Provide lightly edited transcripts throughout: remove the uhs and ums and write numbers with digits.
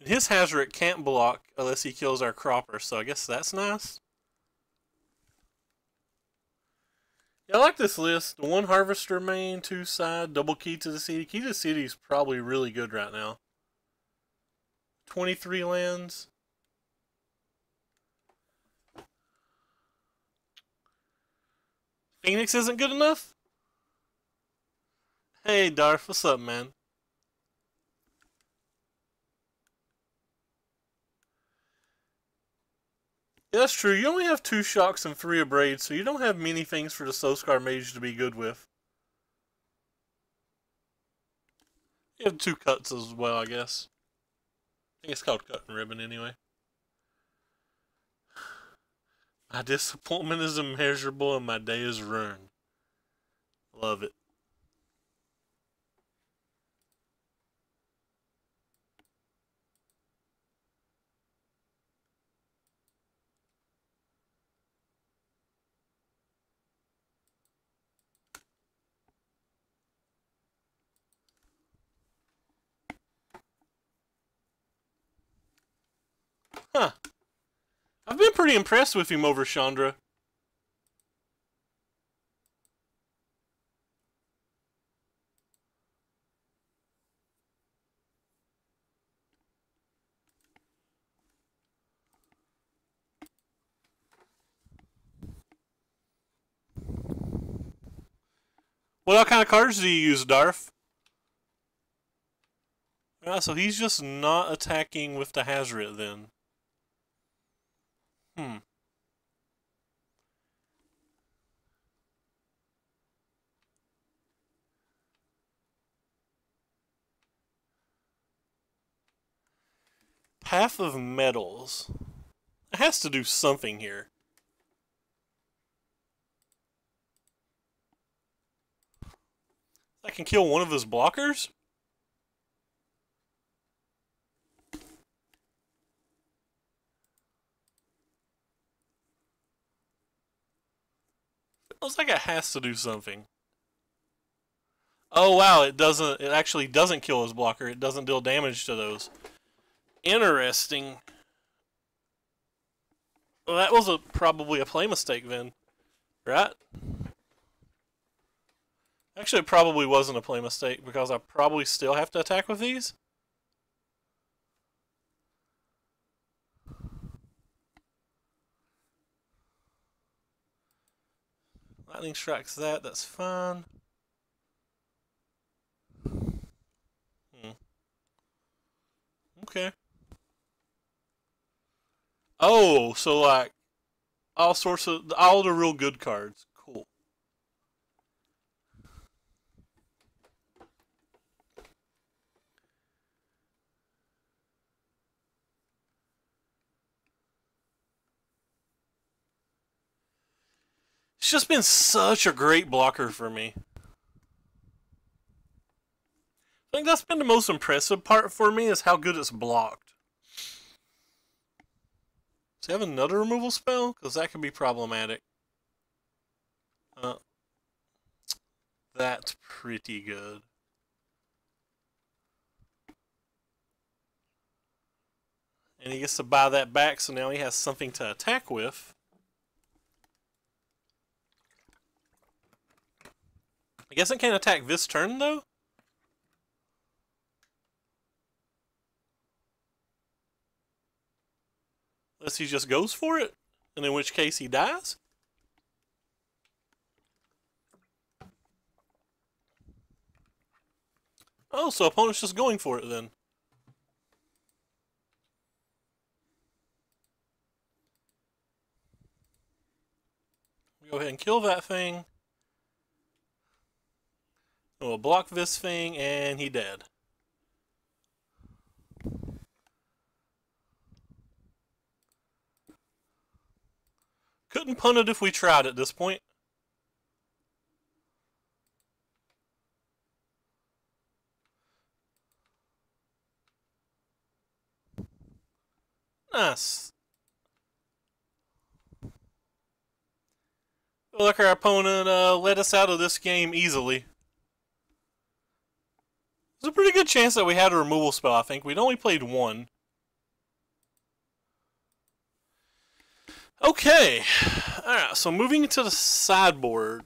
His Hazard can't block unless he kills our Cropper, so I guess that's nice. Yeah, I like this list. The 1 Harvester main, 2 side, double Key to the City. Key to the City is probably really good right now. 23 lands. Phoenix isn't good enough? Hey, Darth, what's up, man? Yeah, that's true. You only have 2 Shocks and 3 Abrades, so you don't have many things for the Soulscar Mage to be good with. You have 2 Cuts as well, I guess. I think it's called Cut and Ribbon anyway. My disappointment is immeasurable and my day is ruined. Love it. Huh. I've been pretty impressed with him over Chandra. What kind of cards do you use, Darth? Ah, so he's just not attacking with the Hazret then. Path of Metals. It has to do something here. I can kill one of his blockers? Feels like it has to do something. Oh wow, it actually doesn't kill his blocker. It doesn't deal damage to those. Interesting. Well, that was probably a play mistake then, right? Actually, it probably wasn't a play mistake because I probably still have to attack with these. Lightning strikes that, that's fine. Okay. Oh, so like all the real good cards. Cool. It's just been such a great blocker for me. I think that's been the most impressive part for me is how good it's blocked. Does he have another removal spell? Because that could be problematic. That's pretty good. And he gets to buy that back, so now he has something to attack with. I guess it can't attack this turn, though? Unless he just goes for it, and in which case he dies? Oh, so opponent's just going for it then. Go ahead and kill that thing. We'll block this thing, and he dead. Couldn't punt it if we tried at this point. Nice. Feel like our opponent let us out of this game easily. There's a pretty good chance that we had a removal spell, I think. We'd only played one. Okay. Alright, so moving into the sideboard.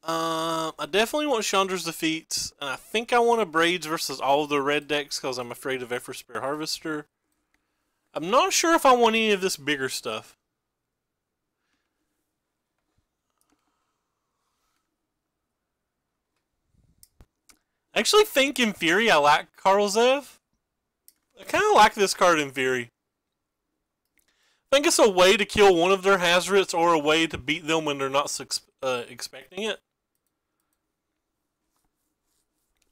I definitely want Chandra's defeats, and I think I want a Braids versus all of the red decks because I'm afraid of Everspare Harvester. I'm not sure if I want any of this bigger stuff. I actually think in theory I like Karlzev. I kind of like this card in theory. I think it's a way to kill one of their Hazrits or a way to beat them when they're not expecting it.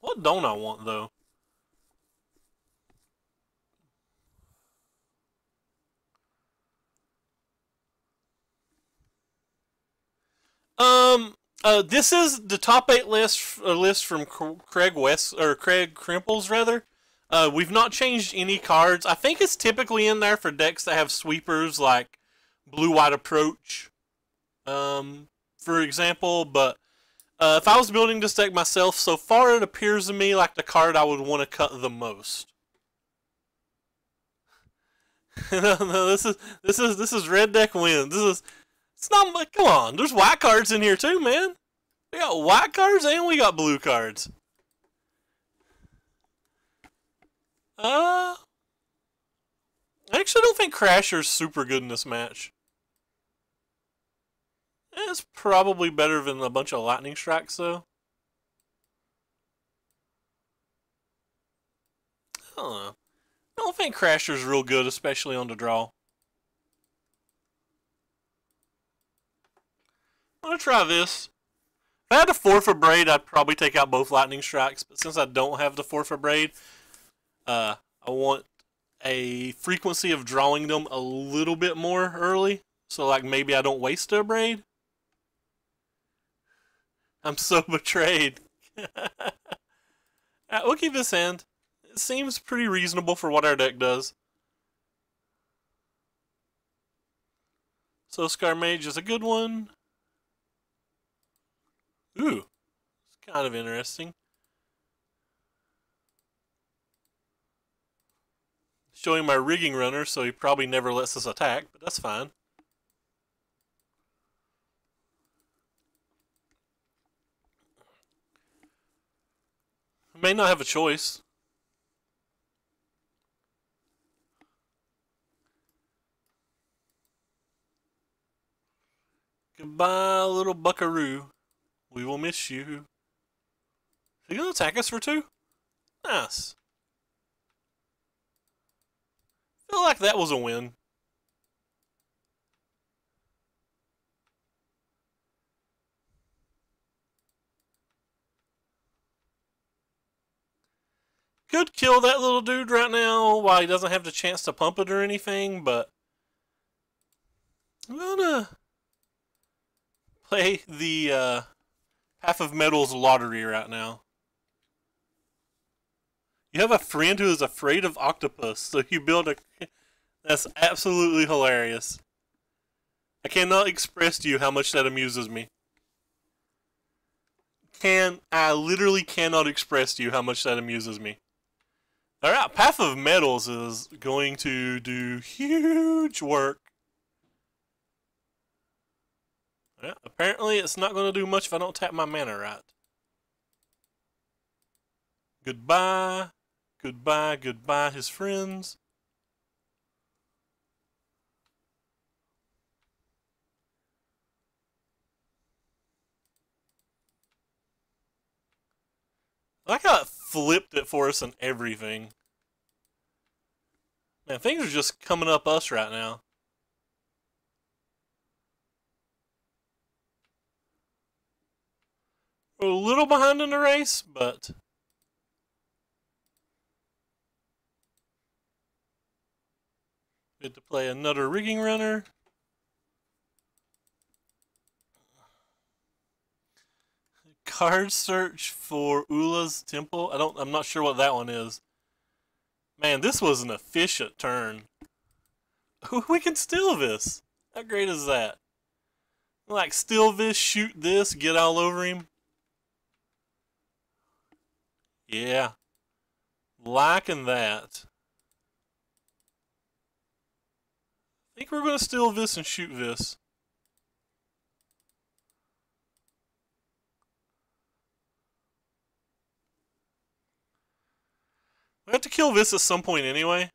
What don't I want, though? This is the top 8 list from Craig West, or Craig Crimples, rather. We've not changed any cards. I think it's typically in there for decks that have sweepers like Blue-White Approach, for example. But if I was building this deck myself, so far it appears to me like the card I would want to cut the most. No, this is red deck wins. It's not. Come on, there's white cards in here too, man. We got white cards and we got blue cards. I actually don't think Crasher's super good in this match. It's probably better than a bunch of lightning strikes, though. I don't know. I don't think Crasher's real good, especially on the draw. I'm gonna try this. If I had a 4 for Braid, I'd probably take out both lightning strikes, but since I don't have the 4 for Braid, I want a frequency of drawing them a little bit more early. So like maybe I don't waste a Braid. I'm so betrayed. We'll keep this hand. It seems pretty reasonable for what our deck does. So Scar Mage is a good one. Ooh, it's kind of interesting. Showing my rigging runner, so he probably never lets us attack, but that's fine. I may not have a choice. Goodbye, little buckaroo. We will miss you. Are you gonna attack us for 2? Nice. I feel like that was a win. Could kill that little dude right now while he doesn't have the chance to pump it or anything, but I'm gonna play the Path of Metals lottery right now. You have a friend who is afraid of octopus, so you build a... That's absolutely hilarious. I cannot express to you how much that amuses me. I literally cannot express to you how much that amuses me. Alright, Path of Metals is going to do huge work. Yeah, apparently it's not going to do much if I don't tap my mana right. Goodbye. Goodbye, goodbye, his friends. I like how it flipped it for us and everything. Man, things are just coming up us right now. We're a little behind in the race, but... we had to play another rigging runner. Card search for Ula's Temple. I'm not sure what that one is. Man, this was an efficient turn. We can steal this. How great is that? Like, steal this, shoot this, get all over him. Yeah. Liking that. think we're going to steal this and shoot this. We have to kill this at some point anyway.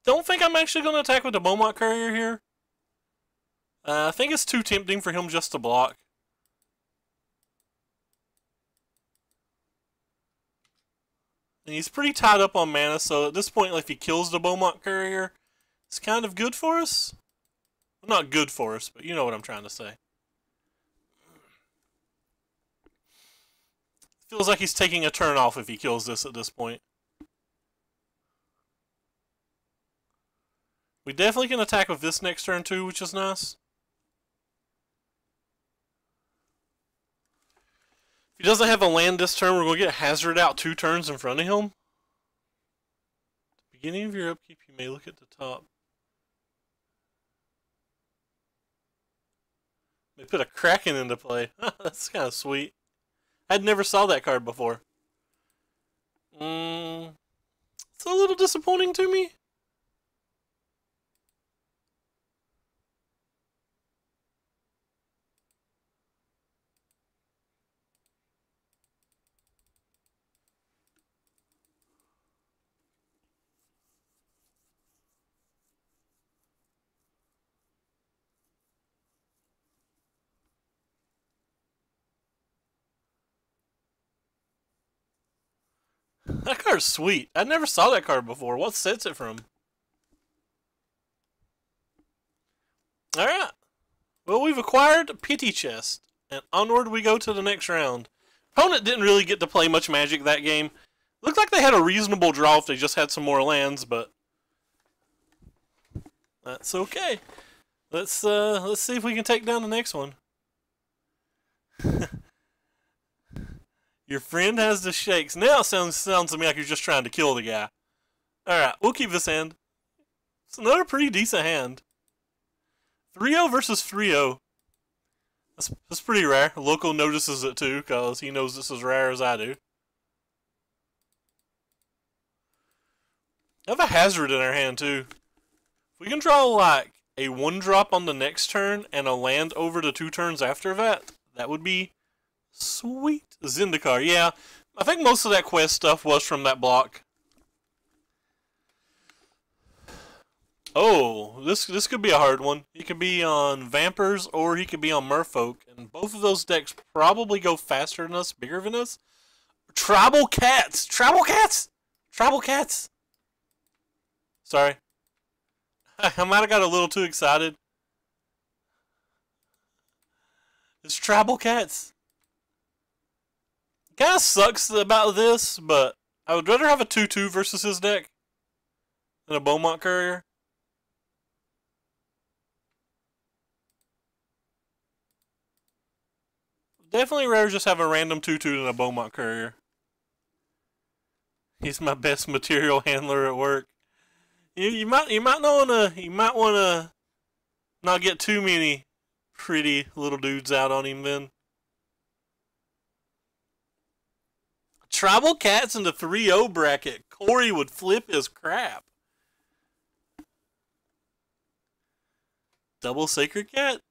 Don't think I'm actually going to attack with the Beaumont Courier here. I think it's too tempting for him just to block. And he's pretty tied up on mana, so at this point, like, if he kills the Beaumont Courier, it's kind of good for us. Well, not good for us, but you know what I'm trying to say. Feels like he's taking a turn off if he kills this at this point. We definitely can attack with this next turn too, which is nice. If he doesn't have a land this turn, we're going to get Hazard out 2 turns in front of him. At the beginning of your upkeep, you may look at the top. They put a Kraken into play. That's kind of sweet. I'd never saw that card before. It's a little disappointing to me. That card's sweet. I never saw that card before. What sets it from? Alright. Well, we've acquired a Pity Chest. And onward we go to the next round. Opponent didn't really get to play much Magic that game. Looked like they had a reasonable draw if they just had some more lands, but that's okay. Let's see if we can take down the next one. Your friend has the shakes. Now it sounds to me like you're just trying to kill the guy. Alright, we'll keep this hand. It's another pretty decent hand. 3-0 versus 3-0. That's pretty rare. Local notices it too, because he knows this is rare as I do. I have a Hazard in our hand too. If we can draw like a 1-drop on the next turn and a land over the 2 turns after that, that would be sweet. Zendikar, yeah. I think most of that quest stuff was from that block. Oh, this could be a hard one. He could be on Vampers or he could be on Merfolk, and both of those decks probably go faster than us, bigger than us. Tribal Cats! Tribal Cats! Tribal Cats! Sorry. I might have got a little too excited. It's Tribal Cats. Kind of sucks about this, but I would rather have a 2-2 versus his deck than a Beaumont Courier. Definitely rather just have a random 2-2 than a Beaumont Courier. He's my best material handler at work. You might wanna not get too many pretty little dudes out on him then. Tribal Cats in the 3-0 bracket. Corey would flip his crap. Double Sacred Cat?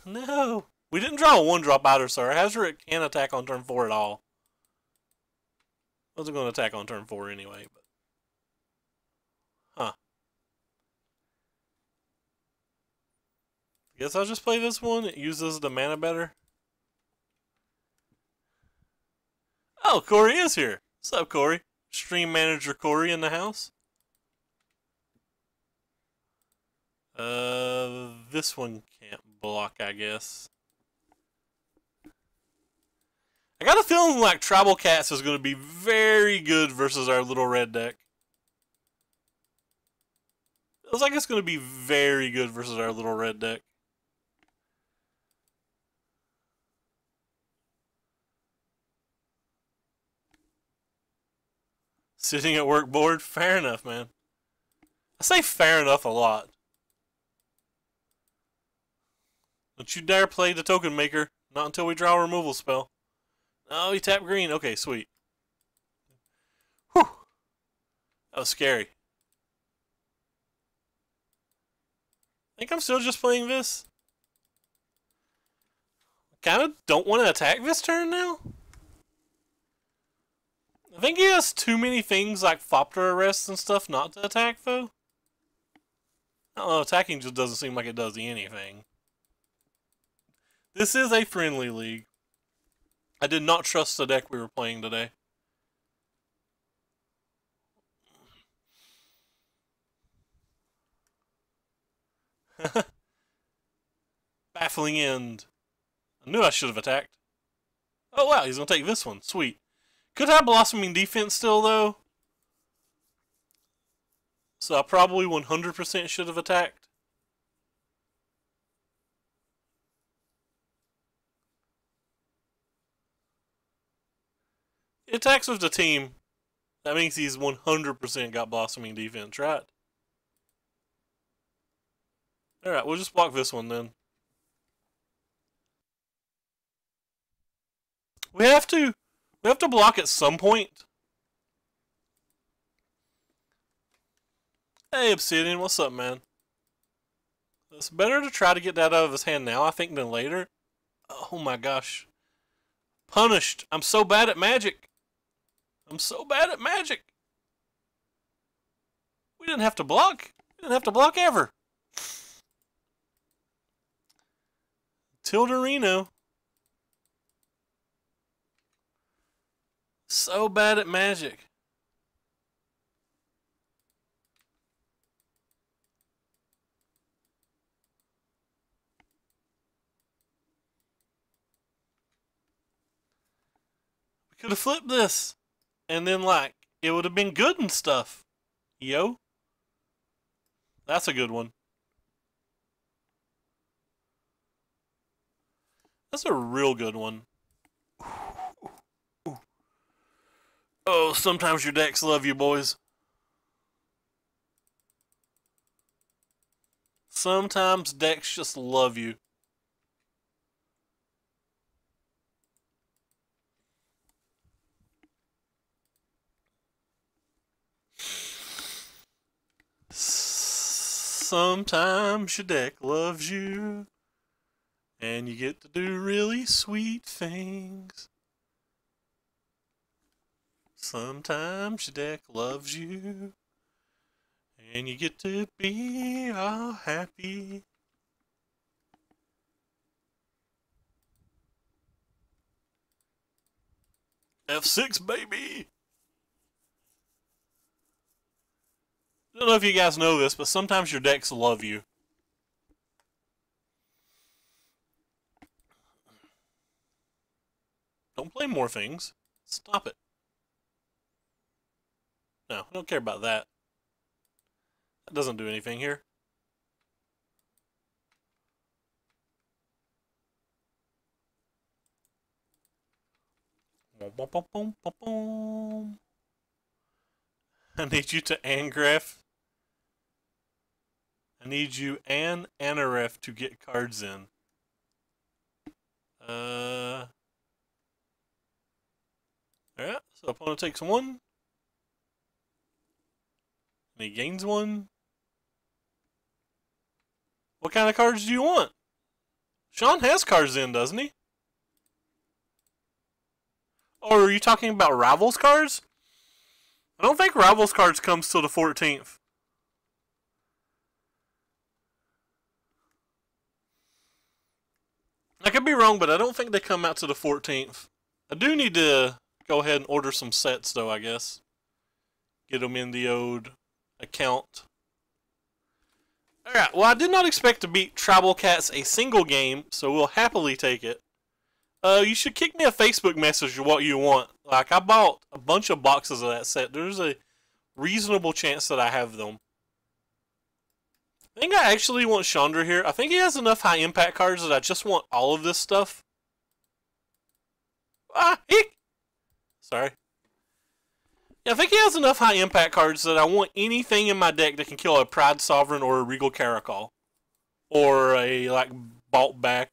No. We didn't draw a 1-drop either, sir. Hazard can't attack on turn 4 at all. Wasn't going to attack on turn 4 anyway, but. Huh. I guess I'll just play this one. It uses the mana better. Oh, Corey is here. What's up, Corey? Stream manager Corey in the house. This one can't block, I guess. I got a feeling like Tribal Cats is going to be very good versus our little red deck. Feels like it's going to be very good versus our little red deck. Sitting at work bored? Fair enough, man. I say fair enough a lot. Don't you dare play the Token Maker. Not until we draw a removal spell. Oh, he tapped green. Okay, sweet. That was scary. I think I'm still just playing this. Kind of don't want to attack this turn now. I think he has too many things like Fopter arrests and stuff not to attack, though. I don't know, attacking just doesn't seem like it does anything. This is a friendly league. I did not trust the deck we were playing today. Baffling end. I knew I should have attacked. Oh wow, he's going to take this one. Sweet. Could have Blossoming Defense still, though. So I probably 100% should have attacked. He attacks with the team. That means he's 100% got Blossoming Defense, right? Alright, we'll just block this one then. We have to block at some point. Hey Obsidian, what's up, man? It's better to try to get that out of his hand now, I think, than later. Oh my gosh. Punished. I'm so bad at Magic. I'm so bad at Magic. We didn't have to block. We didn't have to block ever. Tilderino. So bad at Magic. We could have flipped this. And then, like, it would have been good and stuff. Yo. That's a good one. That's a real good one. Oh, sometimes your decks love you, boys. Sometimes decks just love you. Sometimes your deck loves you, and you get to do really sweet things. Sometimes your deck loves you, and you get to be all happy. F6, baby! I don't know if you guys know this, but sometimes your decks love you. Don't play more things. Stop it. No, I don't care about that. That doesn't do anything here. I need you to Angref. I need you and Anaref to get cards in. Alright, so opponent takes one. And he gains one. What kind of cards do you want? Sean has cards in, doesn't he? Or are you talking about Rivals cards? I don't think Rivals cards comes till the 14th. I could be wrong, but I don't think they come out to the 14th. I do need to go ahead and order some sets, though, I guess. Get them in the old account. Alright, well, I did not expect to beat Tribal Cats a single game, so we'll happily take it. You should kick me a Facebook message of what you want. Like, I bought a bunch of boxes of that set. There's a reasonable chance that I have them. I think I actually want Chandra here. I think he has enough high impact cards that I just want all of this stuff. Ah, eek! Sorry. Yeah, I think he has enough high impact cards that I want anything in my deck that can kill a Pride Sovereign or a Regal Caracol. Or a, like, Balt back,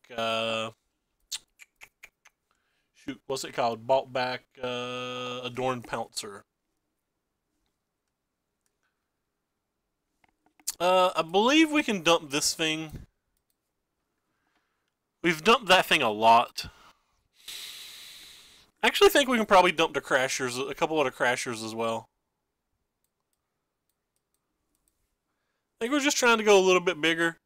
shoot, what's it called? Balt back, Adorned Pouncer. I believe we can dump this thing. We've dumped that thing a lot. I actually think we can probably dump the crashers, a couple of the crashers as well. I think we're just trying to go a little bit bigger.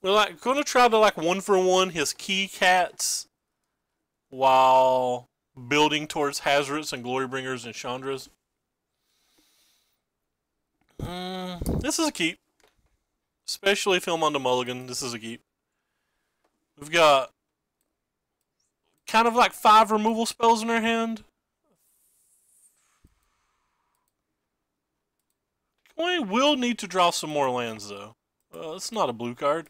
We're like going to try to like 1-for-1 his key cats while building towards Hazards and Glorybringers and Chandras. This is a keep. Especially if I'm on the mulligan, this is a keep. We've got kind of like 5 removal spells in our hand. We will need to draw some more lands though. It's not a blue card.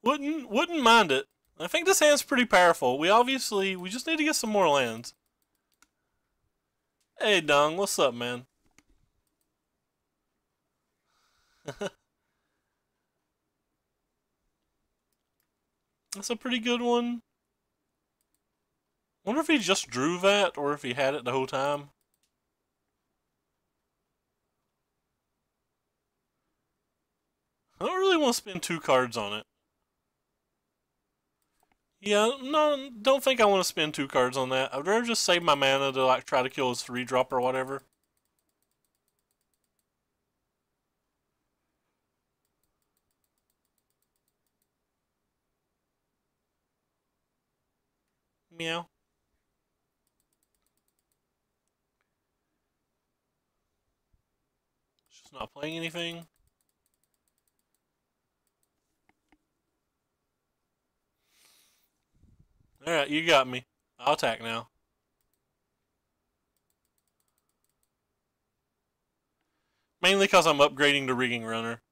Wouldn't mind it. I think this hand's pretty powerful. We just need to get some more lands. Hey Dong, what's up, man? That's a pretty good one. Wonder if he just drew that or if he had it the whole time. I don't really want to spend 2 cards on it. Yeah, no, don't think I want to spend 2 cards on that. I'd rather just save my mana to like try to kill his 3-drop or whatever. Meow. Just not playing anything. Alright, you got me. I'll attack now. Mainly because I'm upgrading the Rigging Runner.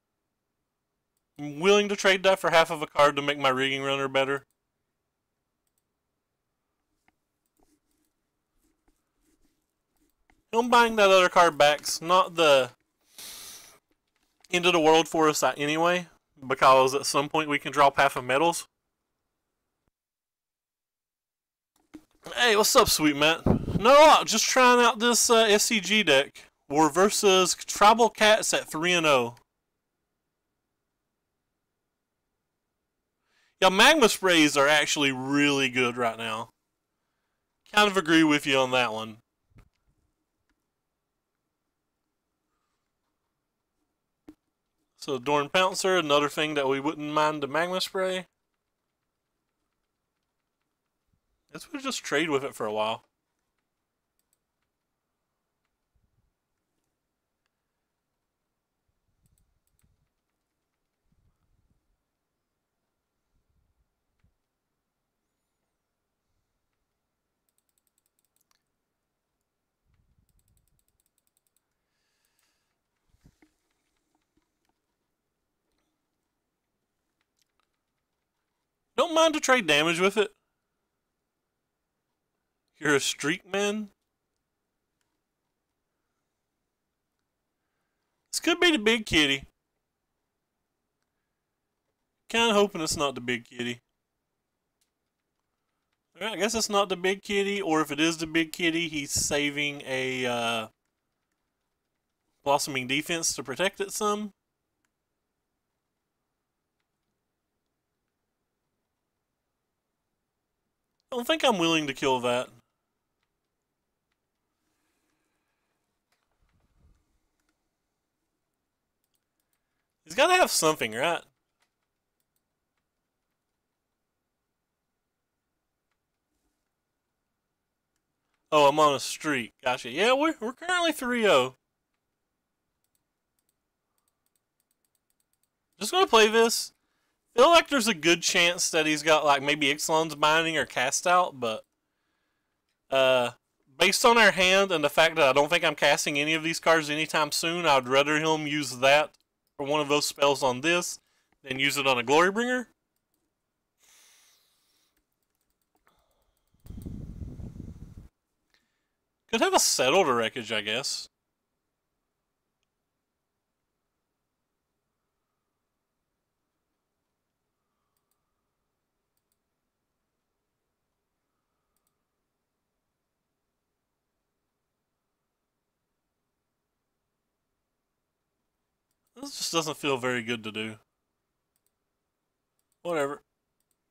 I'm willing to trade that for half of a card to make my Rigging Runner better. Him buying that other card back's not the end of the world for us anyway, because at some point we can draw Path of Metals. Hey, what's up, sweet Matt? No, just trying out this SCG deck. We're versus Tribal Cats at 3-0. Yeah, Magma Sprays are actually really good right now. Kind of agree with you on that one. So Dorn Pouncer, another thing that we wouldn't mind the Magma Spray. Guess we'll just trade with it for a while. Don't mind to trade damage with it. You're a streak man? This could be the big kitty. Kinda hoping it's not the big kitty. Alright, I guess it's not the big kitty, or if it is the big kitty, he's saving a Blossoming Defense to protect it some. I don't think I'm willing to kill that. He's got to have something, right? Oh, I'm on a streak. Gotcha. Yeah, we're currently 3-0. Just gonna play this. Feel like there's a good chance that he's got like maybe Ixalan's Binding or Cast Out, but based on our hand and the fact that I don't think I'm casting any of these cards anytime soon, I'd rather him use that for one of those spells on this than use it on a Glorybringer. Could have a Settle to Wreckage, I guess. This just doesn't feel very good to do. Whatever.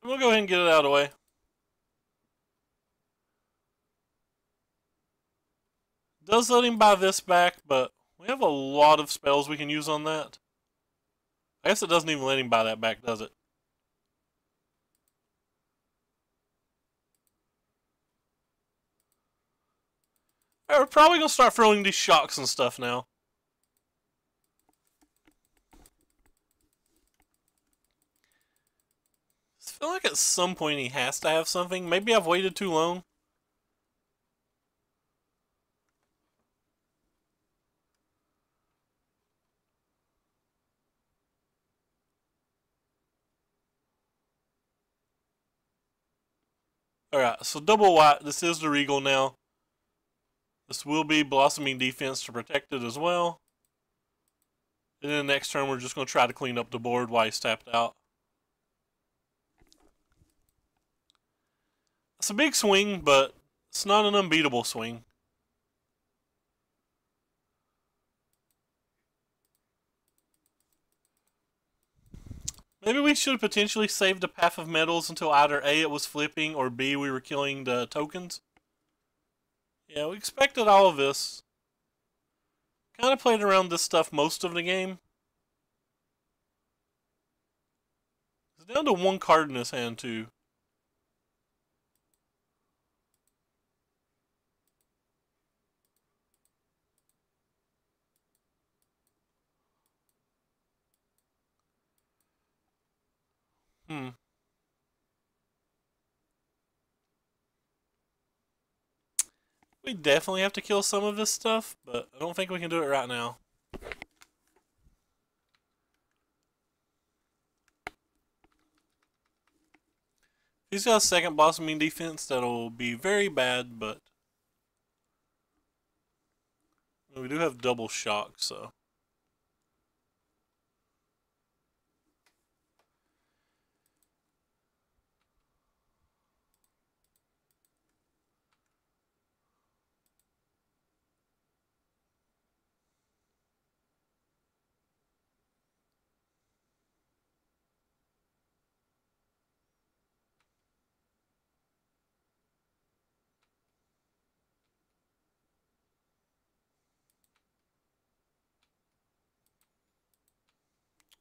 We'll go ahead and get it out of the way. Does let him buy this back, but we have a lot of spells we can use on that. I guess it doesn't even let him buy that back, does it? Alright, we're probably going to start throwing these shocks and stuff now. I feel like at some point he has to have something. Maybe I've waited too long. Alright, so double white. This is the Regal now. This will be Blossoming Defense to protect it as well. And then the next turn we're just going to try to clean up the board while he's tapped out. It's a big swing, but it's not an unbeatable swing. Maybe we should have potentially saved the Path of Metals until either A, it was flipping, or B, we were killing the tokens. Yeah, we expected all of this. Kind of played around this stuff most of the game. He's down to one card in his hand, too. We definitely have to kill some of this stuff, but I don't think we can do it right now. He's got a second Blossoming Defense that'll be very bad, but we do have double shock, so.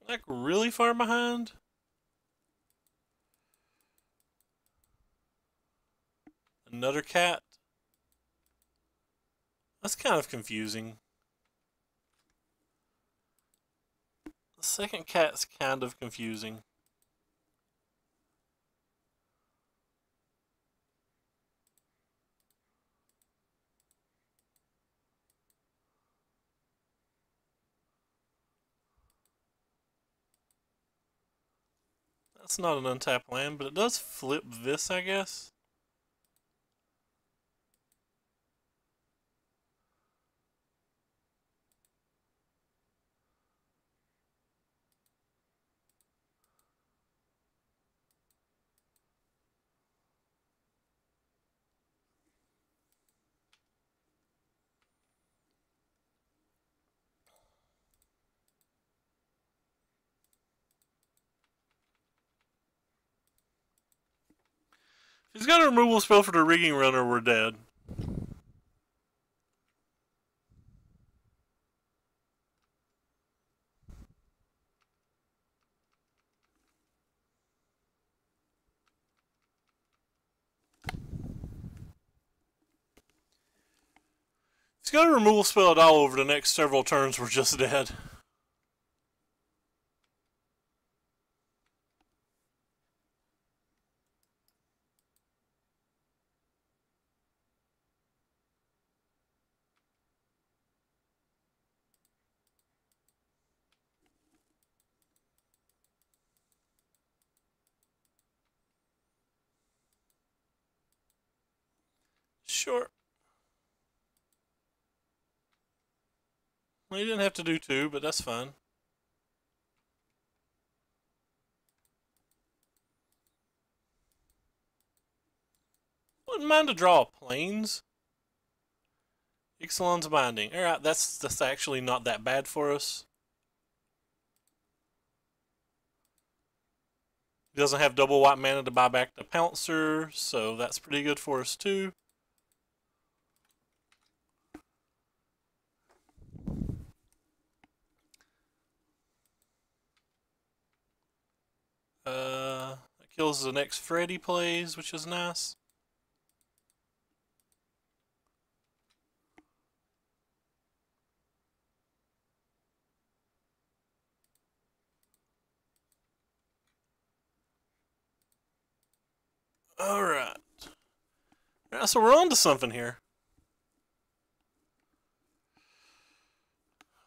Like really far behind? Another cat? That's kind of confusing. The second cat's kind of confusing. That's not an untapped land, but it does flip this, I guess. If he's got a removal spell for the Rigging Runner, we're dead. If he's got a removal spell at all over the next several turns, we're just dead. Sure. Well, he didn't have to do two, but that's fine. Wouldn't mind to draw planes. Ixalan's Binding. Alright, that's actually not that bad for us. He doesn't have double white mana to buy back the Pouncer, so that's pretty good for us too. That kills the next Fred he plays, which is nice. Alright. Alright, so we're on to something here.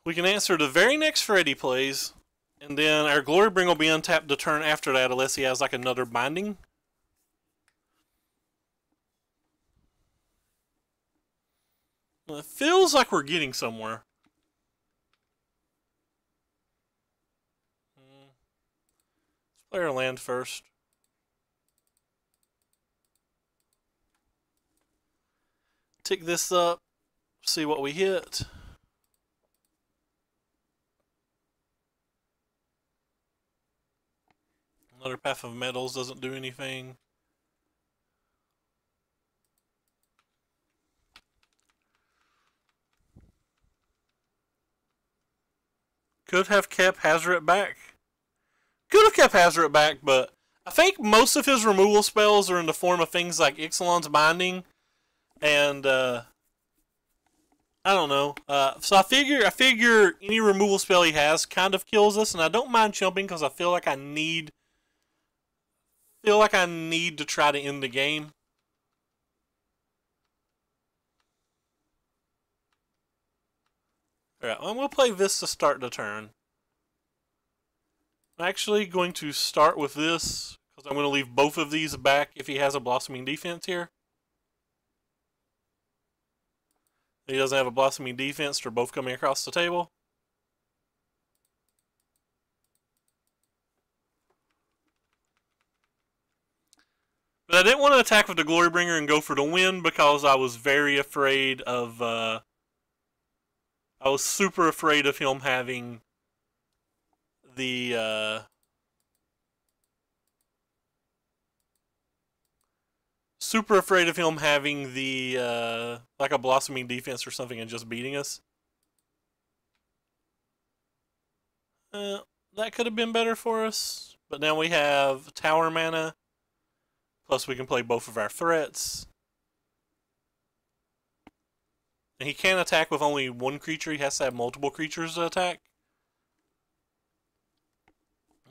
We can answer the very next Freddy plays, and then our Glorybringer will be untapped the turn after that unless he has like another binding. Well, it feels like we're getting somewhere. Let's play our land first. Tick this up, see what we hit. Another Path of Metals doesn't do anything. Could have kept Hazoret back. Could have kept Hazoret back, but I think most of his removal spells are in the form of things like Ixalan's Binding, and I don't know. So I figure any removal spell he has kind of kills us, and I don't mind jumping because I feel like I need to try to end the game. Alright, I'm going to play this to start the turn. I'm actually going to start with this, because I'm going to leave both of these back if he has a Blossoming Defense here. He doesn't have a Blossoming Defense, they're both coming across the table. But I didn't want to attack with the Glorybringer and go for the win because I was very afraid of... I was super afraid of him having the... super afraid of him having the... like a Blossoming Defense or something and just beating us. That could have been better for us. But now we have Tower mana. Plus we can play both of our threats. And he can't attack with only one creature. He has to have multiple creatures to attack.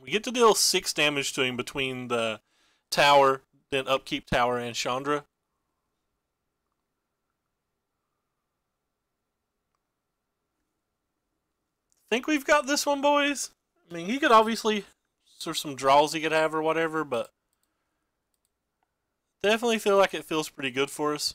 We get to deal 6 damage to him between the tower, then Upkeep Tower, and Chandra. Think we've got this one, boys? I mean, he could obviously... There's some draws he could have or whatever, but... Definitely feel like it feels pretty good for us.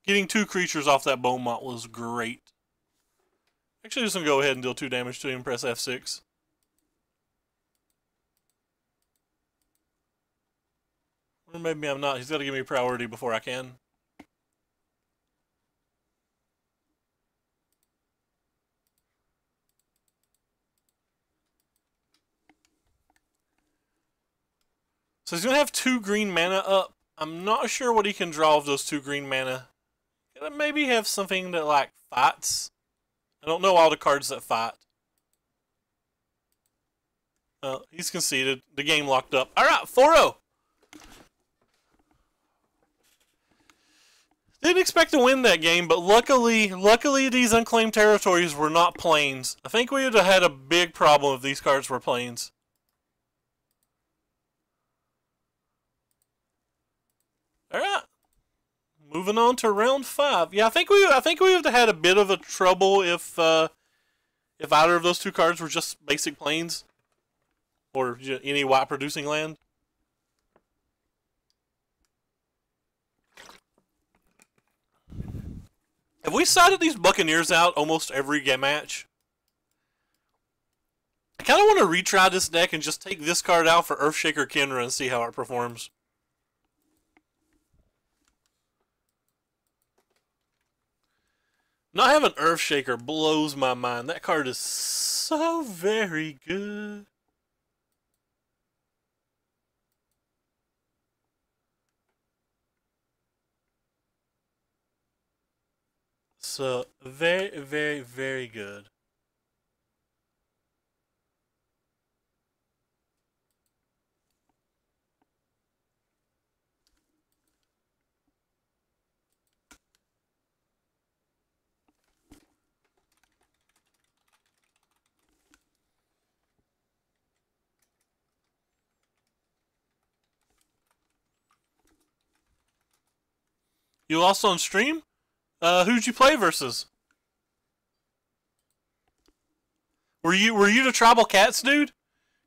Getting 2 creatures off that Beaumont was great. Actually, just going to go ahead and deal 2 damage to him, press F6. Or maybe I'm not. He's got to give me priority before I can. So he's going to have 2 green mana up. I'm not sure what he can draw of those 2 green mana. Gonna maybe have something that, like, fights. I don't know all the cards that fight. He's conceded. The game locked up. Alright, 4-0. Didn't expect to win that game, but luckily these unclaimed territories were not plains. I think we would have had a big problem if these cards were plains. Alright. Moving on to round 5. Yeah, I think we would have had a bit of a trouble if either of those 2 cards were just basic plains. Or any white producing land. Have we sided these Buccaneers out almost every game match? I kind of want to retry this deck and just take this card out for Earthshaker Kenra and see how it performs. Not having Earthshaker blows my mind. That card is so very good. So, very, very, very good. You lost on stream? Who'd you play versus? Were you the Tribal Cats dude?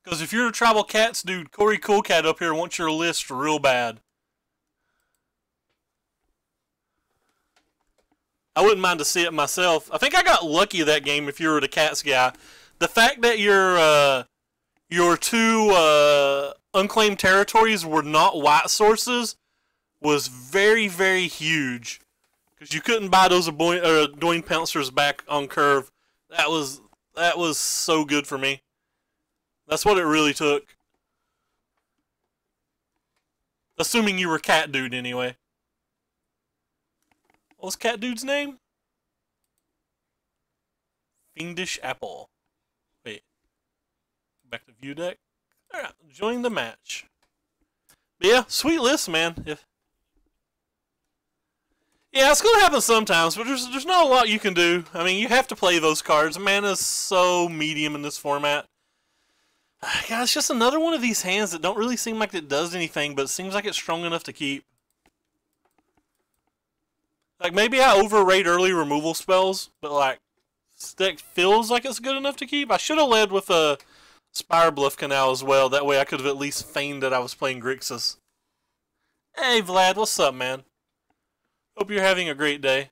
Because if you're the Tribal Cats dude, Corey Coolcat up here wants your list real bad. I wouldn't mind to see it myself. I think I got lucky that game if you were the Cats guy. The fact that your two unclaimed territories were not white sources was very, very huge. Because you couldn't buy those Doin Pouncers back on curve. That was so good for me. That's what it really took. Assuming you were Cat Dude anyway. What was Cat Dude's name? Fiendish Apple. Wait. Back to view deck. Alright, join the match. But yeah, sweet list, man. Yeah, it's gonna happen sometimes, but there's not a lot you can do. I mean, you have to play those cards. Mana's so medium in this format. God, it's just another one of these hands that don't really seem like it does anything, but it seems like it's strong enough to keep. Like, maybe I overrate early removal spells, but like, this deck feels like it's good enough to keep. I should have led with a Spire Bluff Canal as well. That way I could have at least feigned that I was playing Grixis. Hey, Vlad, what's up, man? Hope you're having a great day.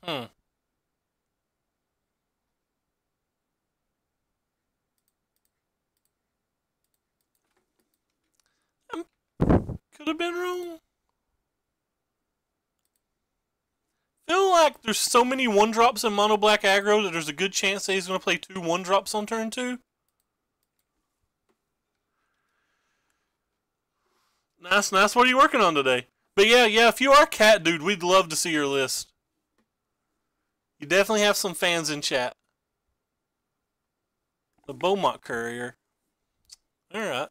Could have been wrong. Feel like there's so many 1-drops in Mono Black Aggro that there's a good chance that he's going to play 2 1-drops on turn 2. Nice. What are you working on today? But yeah, if you are Cat Dude, we'd love to see your list. You definitely have some fans in chat. The Beaumont Courier. Alright.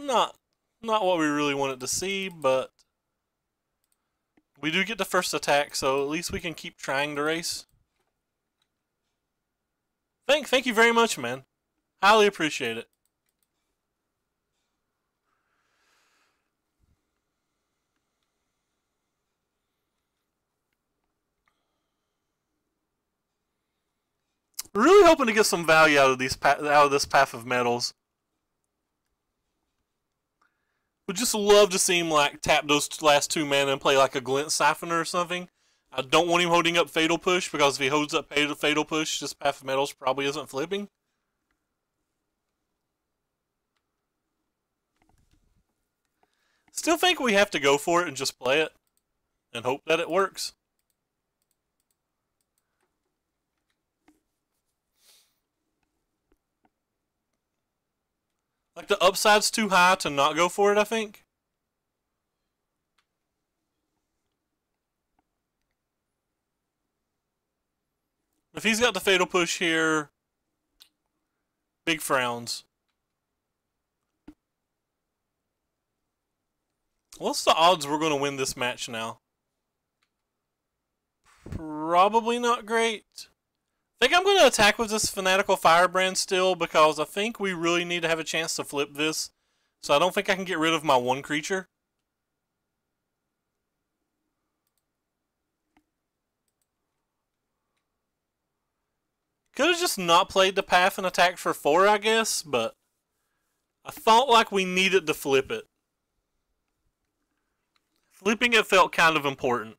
Not what we really wanted to see, but we do get the first attack, so at least we can keep trying to race. Thank you very much, man. Highly appreciate it. Really hoping to get some value out of this Path of Metals. Would just love to see him like tap those last 2 mana and play like a Glint Siphoner or something. I don't want him holding up Fatal Push, because if he holds up Fatal Push, this Path of Metals probably isn't flipping. Still think we have to go for it and just play it and hope that it works. Like, the upside's too high to not go for it, I think. If he's got the Fatal Push here, big frowns. What's the odds we're going to win this match now? Probably not great. I think I'm going to attack with this Fanatical Firebrand still, because I think we really need to have a chance to flip this. So I don't think I can get rid of my 1 creature. Could have just not played the path and attacked for 4, I guess, but I felt like we needed to flip it. Flipping it felt kind of important.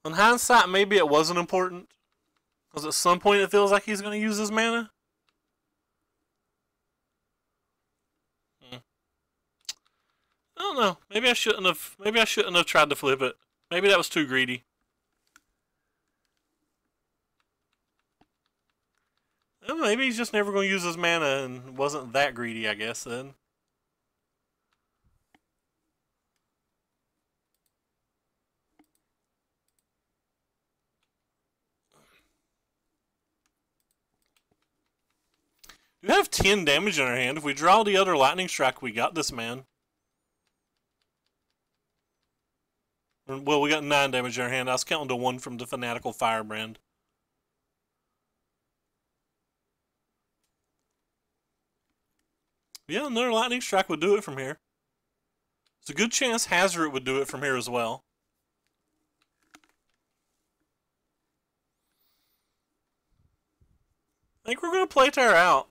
In hindsight, maybe it wasn't important. Because at some point it feels like he's going to use his mana. I don't know. Maybe I shouldn't have. Maybe I shouldn't have tried to flip it. Maybe that was too greedy. Well, maybe he's just never going to use his mana and wasn't that greedy, I guess, then. We have 10 damage in our hand. If we draw the other lightning strike, we got this man. Well, we got 9 damage in our hand. I was counting to 1 from the Fanatical Firebrand. Yeah, another lightning strike would do it from here. There's a good chance Hazard would do it from here as well. I think we're going to play Terror out.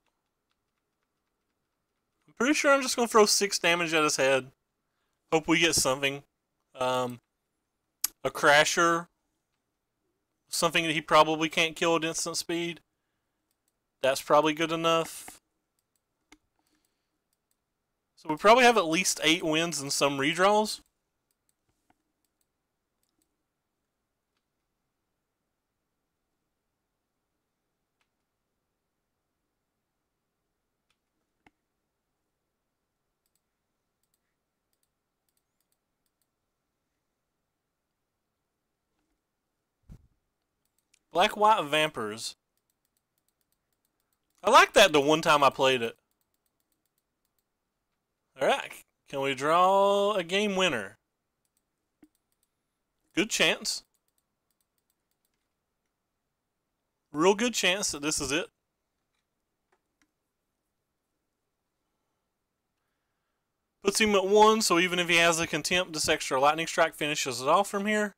I'm pretty sure I'm just going to throw 6 damage at his head. Hope we get something. A Crasher. Something that he probably can't kill at instant speed. That's probably good enough. So we probably have at least 8 wins and some redraws. Black-white Vampires. I like that the one time I played it. Alright, can we draw a game winner? Good chance. Real good chance that this is it. Puts him at 1, so even if he has a contempt, this extra lightning strike finishes it off from here.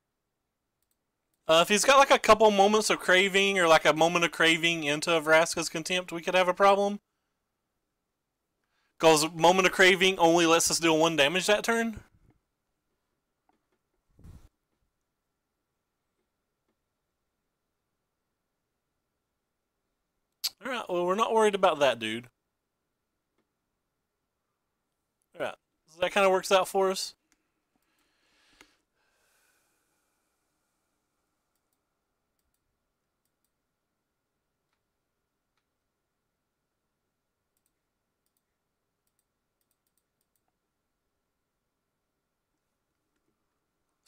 If he's got like a couple moments of craving, or like a moment of craving into Vraska's contempt, we could have a problem. Because moment of craving only lets us deal 1 damage that turn. Alright, well, we're not worried about that, dude. Alright, so that kind of works out for us.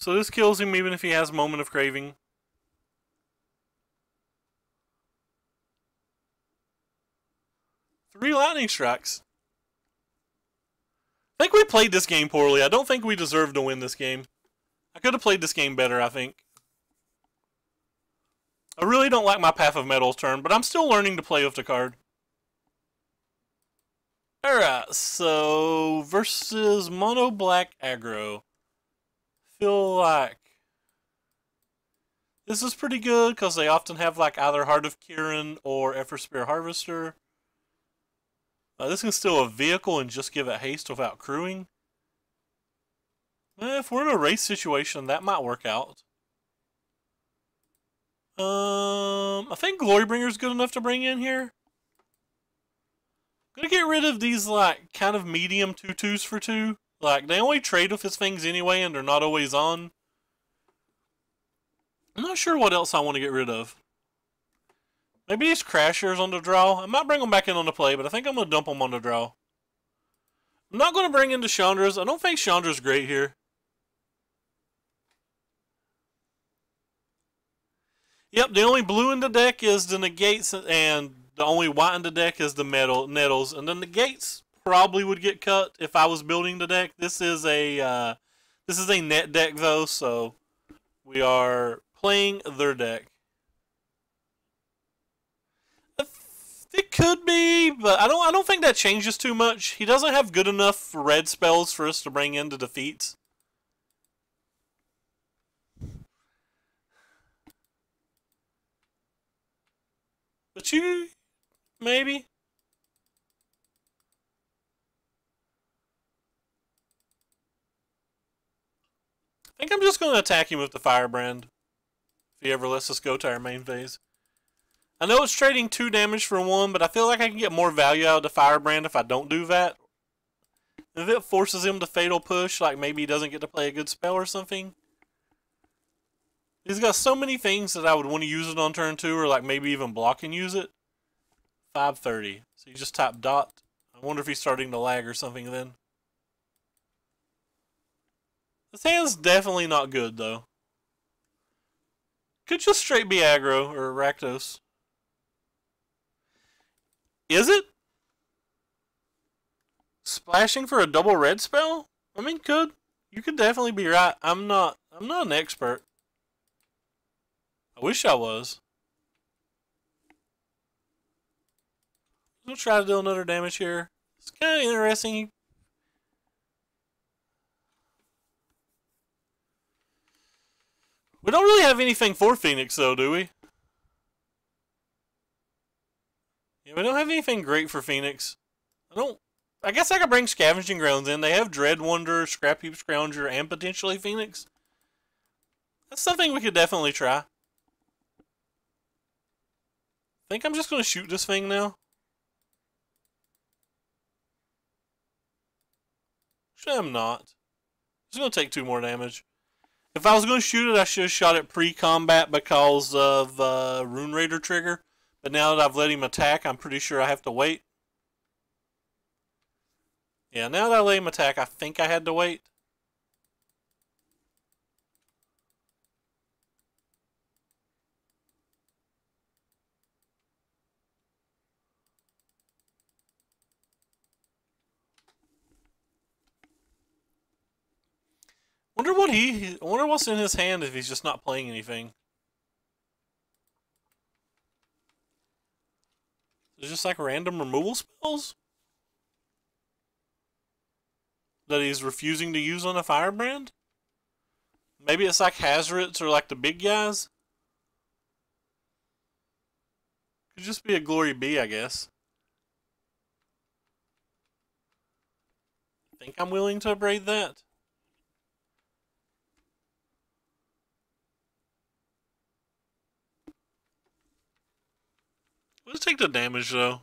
So this kills him even if he has moment of craving. Three lightning strikes. I think we played this game poorly. I don't think we deserve to win this game. I could have played this game better, I think. I really don't like my Path of Metal's turn, but I'm still learning to play with the card. Alright, so versus Mono Black Aggro. Feel like this is pretty good because they often have like either Heart of Kirin or Everspear Harvester. This can steal a vehicle and just give it haste without crewing. If we're in a race situation, that might work out. I think Glorybringer's good enough to bring in here. I'm gonna get rid of these like kind of medium 2/2s for 2. Like they only trade with his things anyway, and they're not always on. I'm not sure what else I want to get rid of. Maybe these Crashers on the draw. I might bring them back in on the play, but I think I'm going to dump them on the draw. I'm not going to bring in the Chandra's. I don't think Chandra's great here. Yep, the only blue in the deck is the Negates, and the only white in the deck is the Nettles. And the Negates probably would get cut if I was building the deck. This is a net deck though, so we are playing their deck. It could be, but I don't think that changes too much. He doesn't have good enough red spells for us to bring into defeats. But you, maybe. I think I'm just going to attack him with the Firebrand. If he ever lets us go to our main phase. I know it's trading 2 damage for 1, but I feel like I can get more value out of the Firebrand if I don't do that. If it forces him to fatal push, like maybe he doesn't get to play a good spell or something. He's got so many things that I would want to use it on turn 2, or like maybe even block and use it. 530. So you just tap dot. I wonder if he's starting to lag or something then. This hand's definitely not good though. Could just straight be aggro or Rakdos. Is it? Splashing for a double red spell? I mean, could. You could definitely be right. I'm not an expert. I wish I was. We'll try to deal another damage here. It's kind of interesting. We don't really have anything for Phoenix though, do we? Yeah, we don't have anything great for Phoenix. I guess I could bring Scavenging Grounds in. They have Dread Wonder, Scrap Heap Scrounger, and potentially Phoenix. That's something we could definitely try. I think I'm just going to shoot this thing now. Actually, I'm not. It's going to take 2 more damage. If I was going to shoot it, I should have shot it pre-combat because of Rune Raider trigger. But now that I've let him attack, I'm pretty sure I have to wait. Yeah, now that I let him attack, I think I had to wait. I wonder what's in his hand if he's just not playing anything. It's just like random removal spells that he's refusing to use on a firebrand? Maybe it's like Hazards or like the big guys? Could just be a Glory B, I guess. I think I'm willing to abrade that. Let's take the damage though.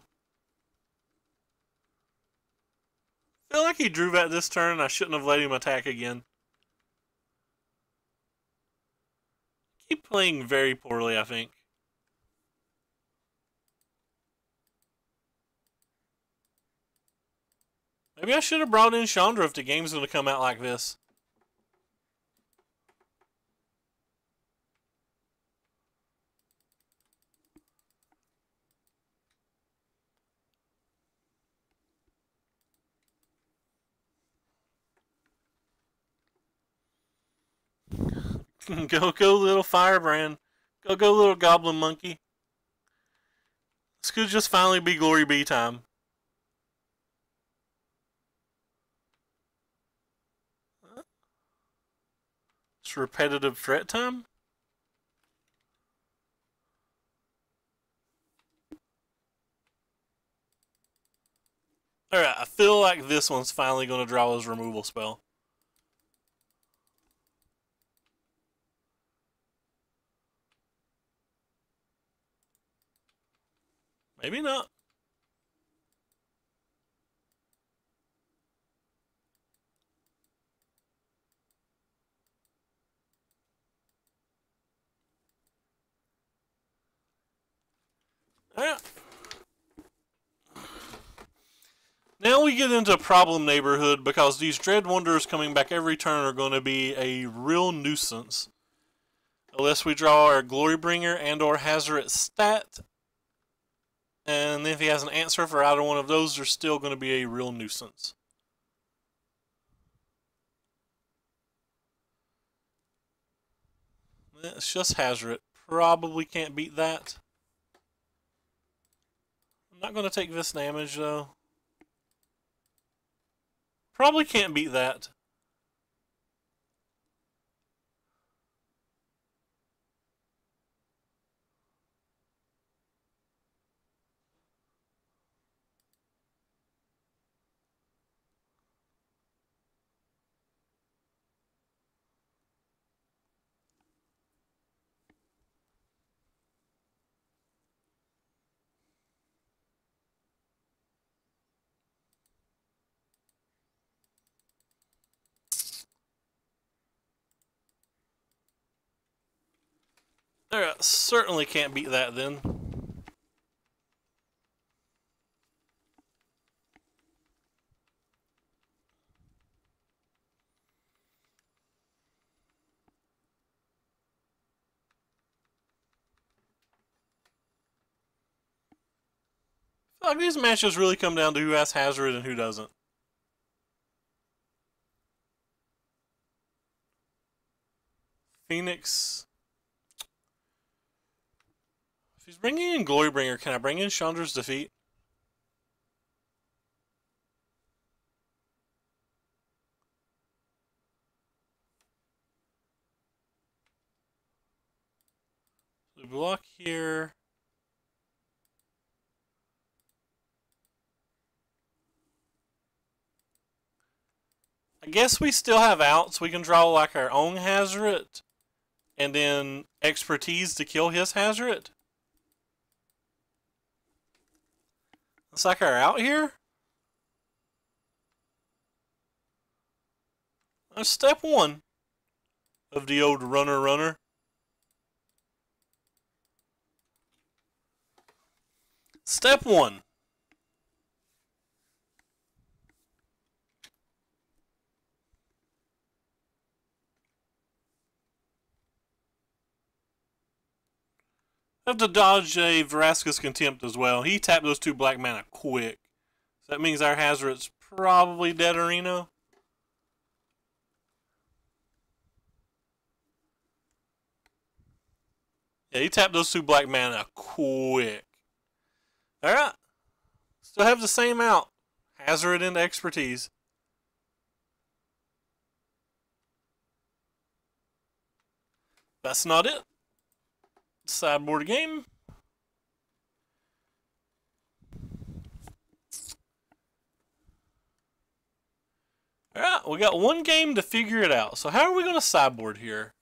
I feel like he drew that this turn. I shouldn't have let him attack again. Keep playing very poorly, I think. Maybe I should have brought in Chandra if the game's going to come out like this. Go, little firebrand. Go, little goblin monkey. This could just finally be Glory B time. It's repetitive threat time? Alright, I feel like this one's finally going to draw his removal spell. Maybe not. Alright. Now we get into problem neighborhood because these Dread Wanderers coming back every turn are going to be a real nuisance. Unless we draw our Glorybringer and or Hazoret stat. And if he has an answer for either one of those, they're still going to be a real nuisance. It's just Hazoret. Probably can't beat that. I'm not going to take this damage though. Probably can't beat that. Alright, certainly can't beat that then. I feel like these matches really come down to who has Hazard and who doesn't. Phoenix. If he's bringing in Glorybringer, can I bring in Chandra's Defeat? We block here. I guess we still have outs. We can draw like our own Hazard and then Expertise to kill his Hazard. It's like our out here. That's step one of the old runner. Step one. I have to dodge a Vraska's Contempt as well. He tapped those 2 black mana quick. So that means our Hazard's probably dead, Reno. Yeah, he tapped those 2 black mana quick. Alright. Still have the same out. Hazard into Expertise. That's not it. Sideboard game. Alright, we got one game to figure it out. So how are we going to sideboard here?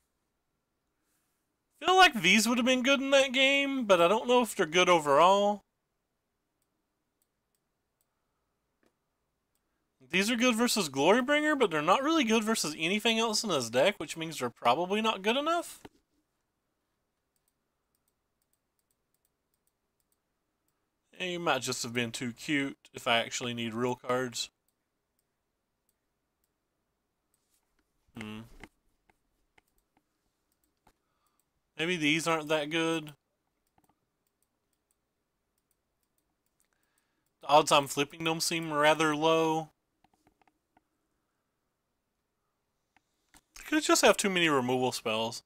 I feel like these would have been good in that game, but I don't know if they're good overall. These are good versus Glorybringer, but they're not really good versus anything else in his deck, which means they're probably not good enough. He might just have been too cute if I actually need real cards. Maybe these aren't that good. The odds I'm flipping them seem rather low. I could just have too many removal spells.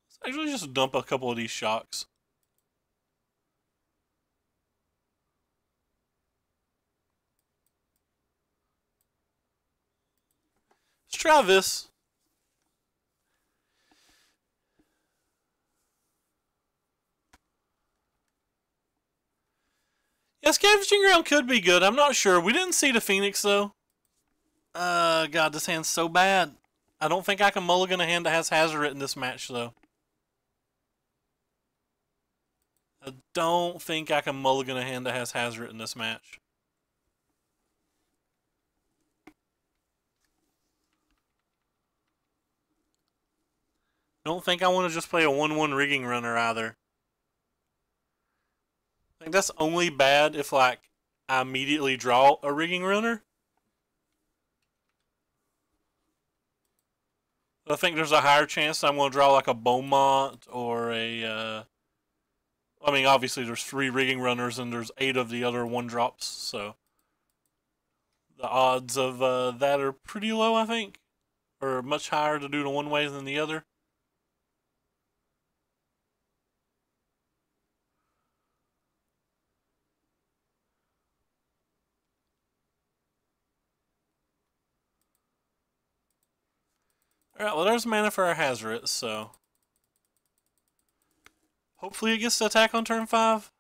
Let's actually just dump a couple of these shocks. Let's try this. Yeah, Scavenging Ground could be good. I'm not sure. We didn't see the Phoenix, though. God, this hand's so bad. I don't think I can mulligan a hand that has Hazard in this match, though. I don't think I can mulligan a hand that has Hazard in this match. Don't think I want to just play a 1/1 rigging runner either. I think that's only bad if, like, I immediately draw a rigging runner. I think there's a higher chance I'm going to draw, like, a Beaumont or a, I mean, obviously there's 3 rigging runners and there's 8 of the other 1-drops, so the odds of that are pretty low, I think. Or much higher to do the one way than the other. Alright, well there's mana for our Hazard, so hopefully it gets to attack on turn 5.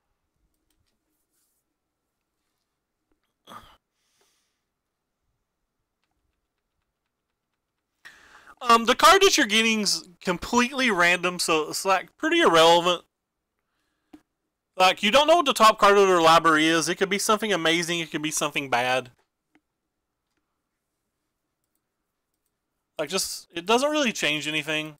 The card that you're getting's completely random, so it's like pretty irrelevant. Like, you don't know what the top card of their library is. It could be something amazing, it could be something bad. Like, just, it doesn't really change anything.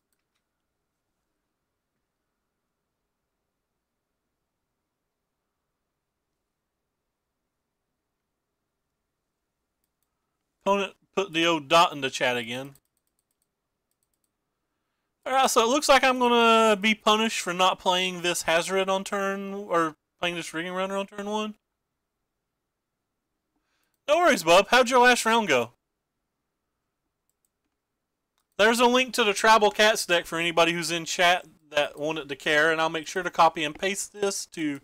Opponent put the old dot in the chat again. Alright, so it looks like I'm gonna be punished for not playing this Hazard on turn, or playing this Rigging Runner on turn 1. No worries, bub. How'd your last round go? There's a link to the Tribal Cats deck for anybody who's in chat that wanted to care, and I'll make sure to copy and paste this to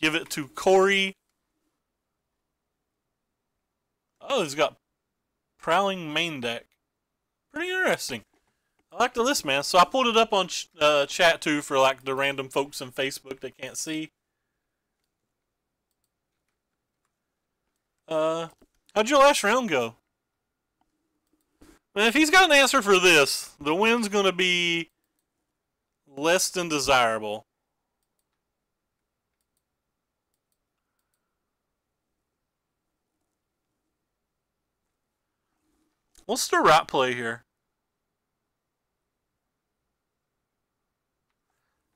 give it to Corey. Oh, he's got Prowling main deck. Pretty interesting. I like the list, man. So I pulled it up on chat too for like the random folks in Facebook that can't see. How'd your last round go? Man, if he's got an answer for this, the win's gonna be less than desirable. What's the right play here?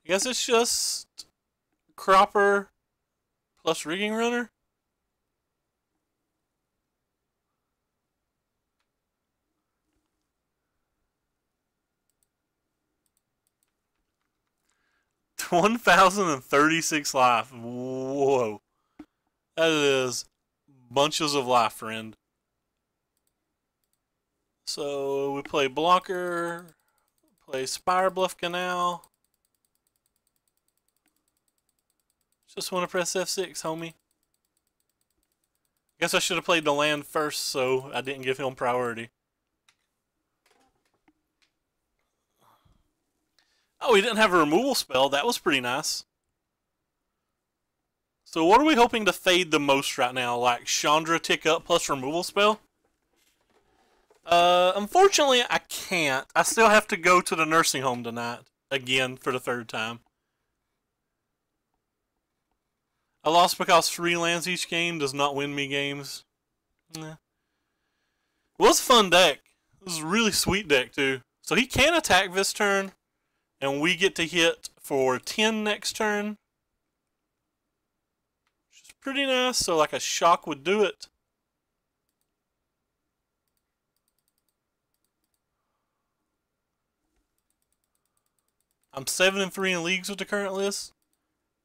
I guess it's just Cropper plus Rigging Runner. $1,036 life. Whoa. That is bunches of life, friend. So we play Blocker, play Spire Bluff Canal. Just want to press F6, homie. Guess I should have played the land first, so I didn't give him priority. Oh, he didn't have a removal spell. That was pretty nice. So what are we hoping to fade the most right now? Like Chandra tick up plus removal spell? Unfortunately, I can't. I still have to go to the nursing home tonight. Again, for the 3rd time. I lost because 3 lands each game does not win me games. Nah. It was a fun deck. It was a really sweet deck, too. So he can attack this turn. And we get to hit for 10 next turn. Which is pretty nice. So like a shock would do it. I'm 7-3 in leagues with the current list.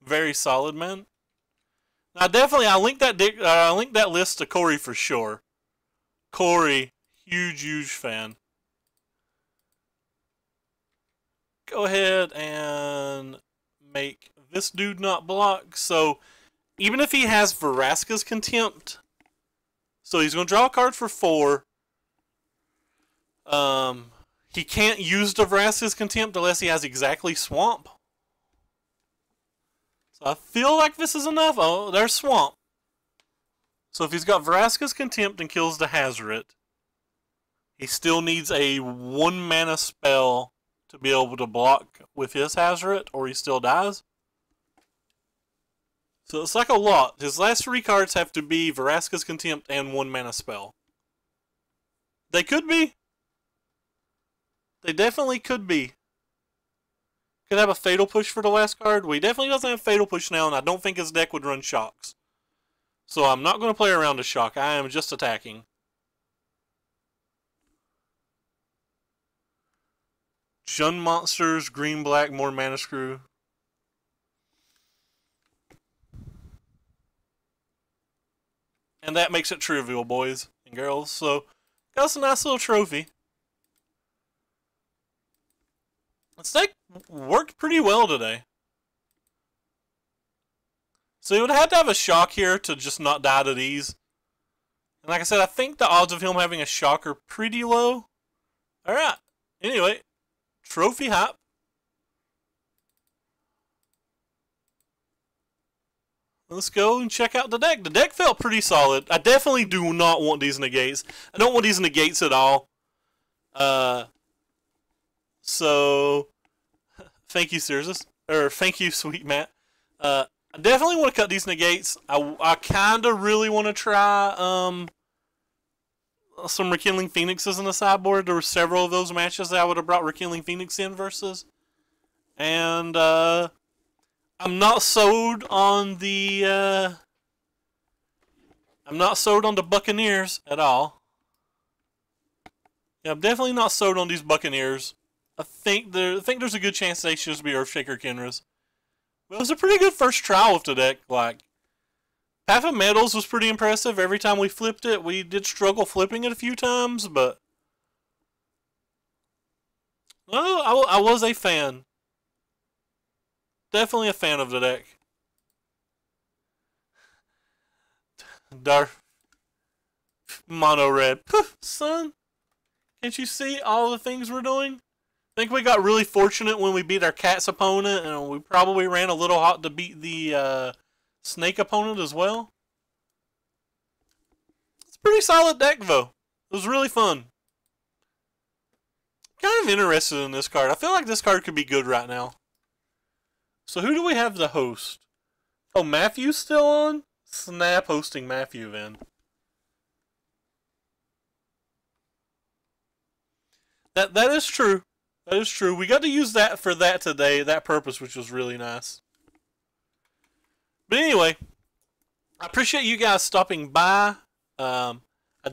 Very solid, man. Now definitely I linked that list to Corey for sure. Corey, huge fan. Go ahead and make this dude not block. So even if he has Vraska's Contempt, so he's going to draw a card for 4. He can't use the Vraska's Contempt unless he has exactly Swamp. So I feel like this is enough. Oh, there's Swamp. So if he's got Vraska's Contempt and kills the Hazoret, he still needs a 1 mana spell to be able to block with his Hazoret, or he still dies. So it's like a lot. His last 3 cards have to be Vraska's Contempt and 1 mana spell. They could be. They definitely could be. Could have a Fatal Push for the last card. Well, he definitely doesn't have Fatal Push now, and I don't think his deck would run Shocks. So I'm not going to play around a Shock. I am just attacking. Jund Monsters, green, black, more Mana Screw. And that makes it trivial, boys and girls. So, got us a nice little trophy. This deck worked pretty well today. So, he would have to have a shock here to just not die to these. And like I said, I think the odds of him having a shock are pretty low. Alright. Anyway, trophy hype. Let's go and check out the deck. The deck felt pretty solid. I definitely do not want these negates. I don't want these negates at all. So, thank you, Sirius. Or, thank you, Sweet Matt. I definitely want to cut these negates. I kind of really want to try some Rekindling Phoenixes in the sideboard. There were several of those matches that I would have brought Rekindling Phoenix in versus. And, I'm not sold on the Buccaneers at all. Yeah, I'm definitely not sold on these Buccaneers. I think there's a good chance they should just be Earthshaker Kenras. But it was a pretty good first trial with the deck. Like, Path of Metals was pretty impressive. Every time we flipped it, we did struggle flipping it a few times, but well, I was a fan. Definitely a fan of the deck. Dark Mono Red. Son, can't you see all the things we're doing? I think we got really fortunate when we beat our Cat's opponent, and we probably ran a little hot to beat the Snake opponent as well. It's a pretty solid deck, though. It was really fun. Kind of interested in this card. I feel like this card could be good right now. So who do we have to host? Oh, Matthew's still on? Snap hosting Matthew then. That is true. That is true. We got to use that for that today, that purpose, which was really nice. But anyway, I appreciate you guys stopping by. I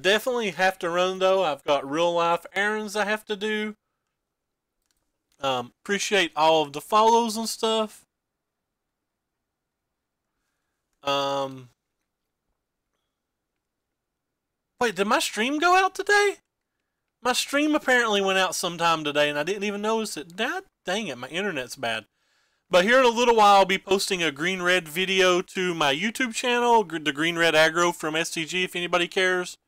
definitely have to run, though. I've got real life errands I have to do. Appreciate all of the follows and stuff. Wait, did my stream go out today? My stream apparently went out sometime today, and I didn't even notice it. God dang it, my internet's bad. But here in a little while, I'll be posting a green-red video to my YouTube channel, the Jeskai Aggro from STG, if anybody cares.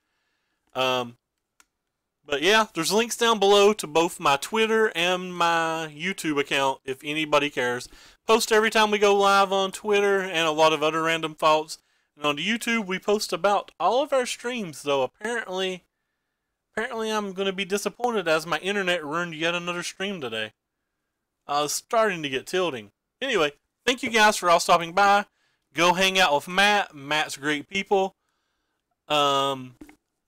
But yeah, there's links down below to both my Twitter and my YouTube account, if anybody cares. Post every time we go live on Twitter, and a lot of other random thoughts. And on YouTube, we post about all of our streams, though apparently I'm going to be disappointed as my internet ruined yet another stream today. I was starting to get tilting. Anyway, thank you guys for all stopping by. Go hang out with Matt. Matt's great people. Man,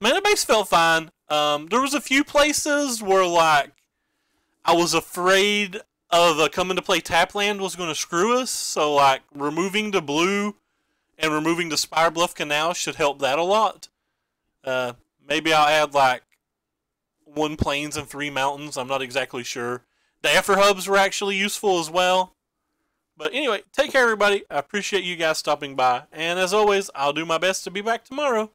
the base felt fine. There was a few places where, like, I was afraid of coming to play Tapland was going to screw us. So, like, removing the blue and removing the Spire Bluff Canal should help that a lot. Maybe I'll add, like, 1 plains and 3 mountains. I'm not exactly sure. The Effer hubs were actually useful as well. But anyway, take care, everybody. I appreciate you guys stopping by. And as always, I'll do my best to be back tomorrow.